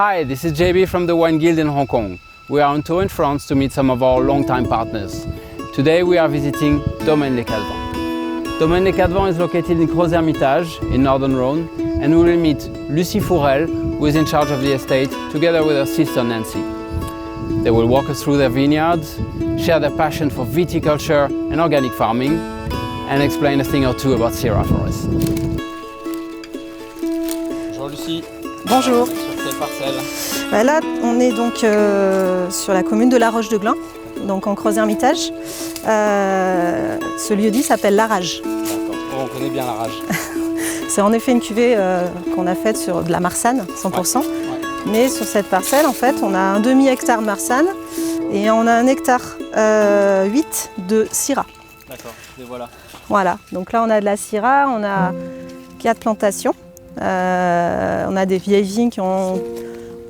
Hi, this is JB from the Wine Guild in Hong Kong. We are on tour in France to meet some of our long-time partners. Today we are visiting Domaine Les Cadevans. Domaine Les Cadevans is located in Crozes-Hermitage in Northern Rhône, and we will meet Lucie Fourel, who is in charge of the estate, together with her sister Nancy. They will walk us through their vineyards, share their passion for viticulture and organic farming, and explain a thing or two about Syrah for us. Bonjour Lucie. Bonjour. Sur quelle parcelle? Là, on est donc sur la commune de La Roche-de-Glin, donc en Crozes-Hermitage. Ce lieu-dit s'appelle La Rage. D'accord, on connaît bien La Rage. C'est en effet une cuvée qu'on a faite sur de la Marsanne, 100%. Ouais. Mais sur cette parcelle, en fait, on a un demi-hectare Marsanne et on a un hectare 8 de Syrah. D'accord, et voilà. Voilà, donc là on a de la Syrah, on a 4 plantations. On a des vieilles vignes qui ont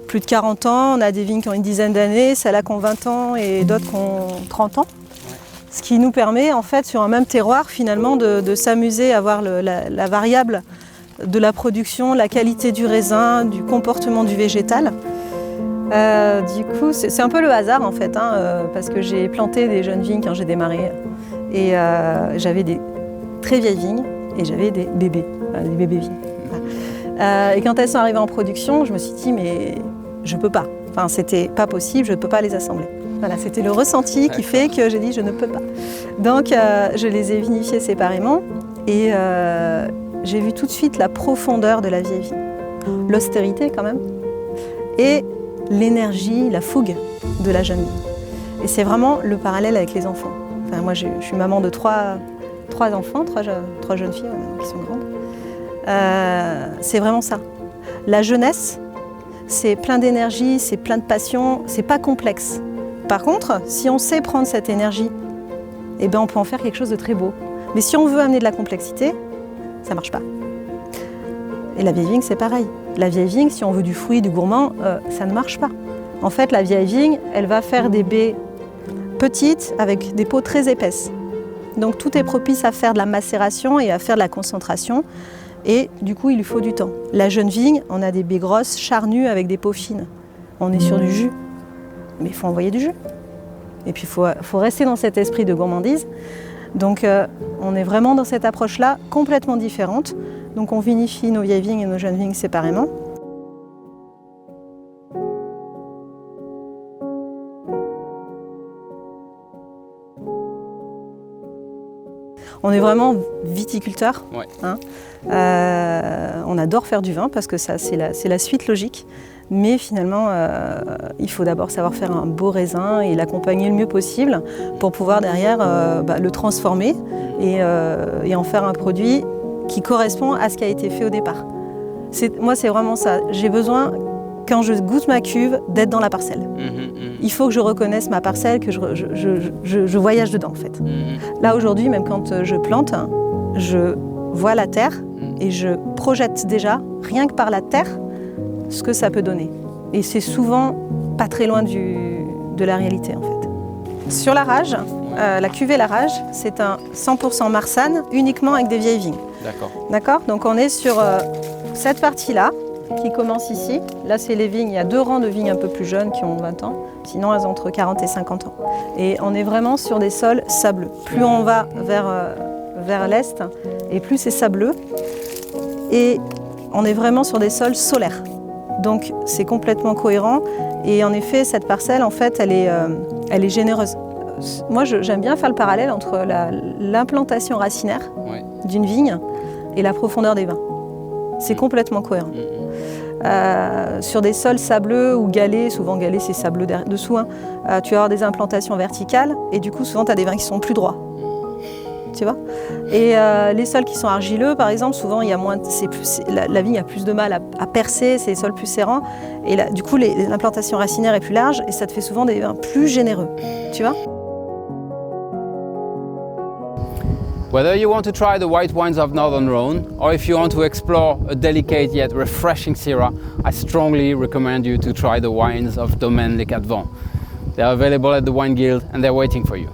plus de 40 ans, on a des vignes qui ont une dizaine d'années, celles-là qui ont 20 ans et d'autres qui ont 30 ans. Ouais. Ce qui nous permet en fait sur un même terroir finalement de s'amuser à voir la variable de la production, la qualité du raisin, du comportement du végétal. Du coup c'est un peu le hasard en fait, parce que j'ai planté des jeunes vignes quand j'ai démarré et j'avais des très vieilles vignes et j'avais des bébés vignes. Et quand elles sont arrivées en production, je me suis dit mais je peux pas. Enfin, c'était pas possible, je ne peux pas les assembler. Voilà, c'était le ressenti qui fait que j'ai dit je ne peux pas. Donc je les ai vinifiées séparément et j'ai vu tout de suite la profondeur de la vieille vigne, l'austérité quand même, et l'énergie, la fougue de la jeune vigne. Et c'est vraiment le parallèle avec les enfants. Enfin, moi je suis maman de trois enfants, trois jeunes filles qui sont grandes. C'est vraiment ça. La jeunesse, c'est plein d'énergie, c'est plein de passion, c'est pas complexe. Par contre, si on sait prendre cette énergie, eh ben on peut en faire quelque chose de très beau. Mais si on veut amener de la complexité, ça marche pas. Et la vieille vigne, c'est pareil. La vieille vigne, si on veut du fruit, du gourmand, ça ne marche pas. En fait, la vieille vigne, elle va faire des baies petites avec des peaux très épaisses. Donc tout est propice à faire de la macération et à faire de la concentration. Et du coup, il lui faut du temps. La jeune vigne, on a des baies grosses, charnues, avec des peaux fines. On est sur du jus, mais il faut envoyer du jus. Et puis, il faut rester dans cet esprit de gourmandise. Donc, on est vraiment dans cette approche-là, complètement différente. Donc, on vinifie nos vieilles vignes et nos jeunes vignes séparément. On est vraiment viticulteur. Ouais. On adore faire du vin parce que ça, c'est la suite logique. Mais finalement, il faut d'abord savoir faire un beau raisin et l'accompagner le mieux possible pour pouvoir derrière le transformer et en faire un produit qui correspond à ce qui a été fait au départ. Moi, c'est vraiment ça. J'ai besoin, quand je goûte ma cuve, d'être dans la parcelle. Il faut que je reconnaisse ma parcelle, que je voyage dedans en fait. Là aujourd'hui, même quand je plante, je vois la terre et je projette déjà, rien que par la terre, ce que ça peut donner. Et c'est souvent pas très loin de la réalité en fait. Sur la Rage, la cuvée La Rage, c'est un 100% Marsanne, uniquement avec des vieilles vignes. D'accord. Donc on est sur cette partie-là, qui commence ici. Là, c'est les vignes. Il y a 2 rangs de vignes un peu plus jeunes qui ont 20 ans. Sinon, elles ont entre 40 et 50 ans. Et on est vraiment sur des sols sableux. Plus on va vers l'est, et plus c'est sableux. Et on est vraiment sur des sols solaires. Donc, c'est complètement cohérent. Et en effet, cette parcelle, en fait, elle est généreuse. Moi, j'aime bien faire le parallèle entre l'implantation racinaire d'une vigne et la profondeur des vins. C'est complètement cohérent. Sur des sols sableux ou galets, souvent galets c'est sableux dessous, tu vas avoir des implantations verticales et du coup souvent tu as des vins qui sont plus droits. Tu vois. Et les sols qui sont argileux par exemple, souvent il y a moins, la vigne a plus de mal à percer, c'est des sols plus serrants et là, du coup l'implantation racinaire est plus large et ça te fait souvent des vins plus généreux. Tu vois. Whether you want to try the white wines of Northern Rhône or if you want to explore a delicate yet refreshing Syrah, I strongly recommend you to try the wines of Domaine Les Cadevans. They are available at the Wine Guild and they're waiting for you.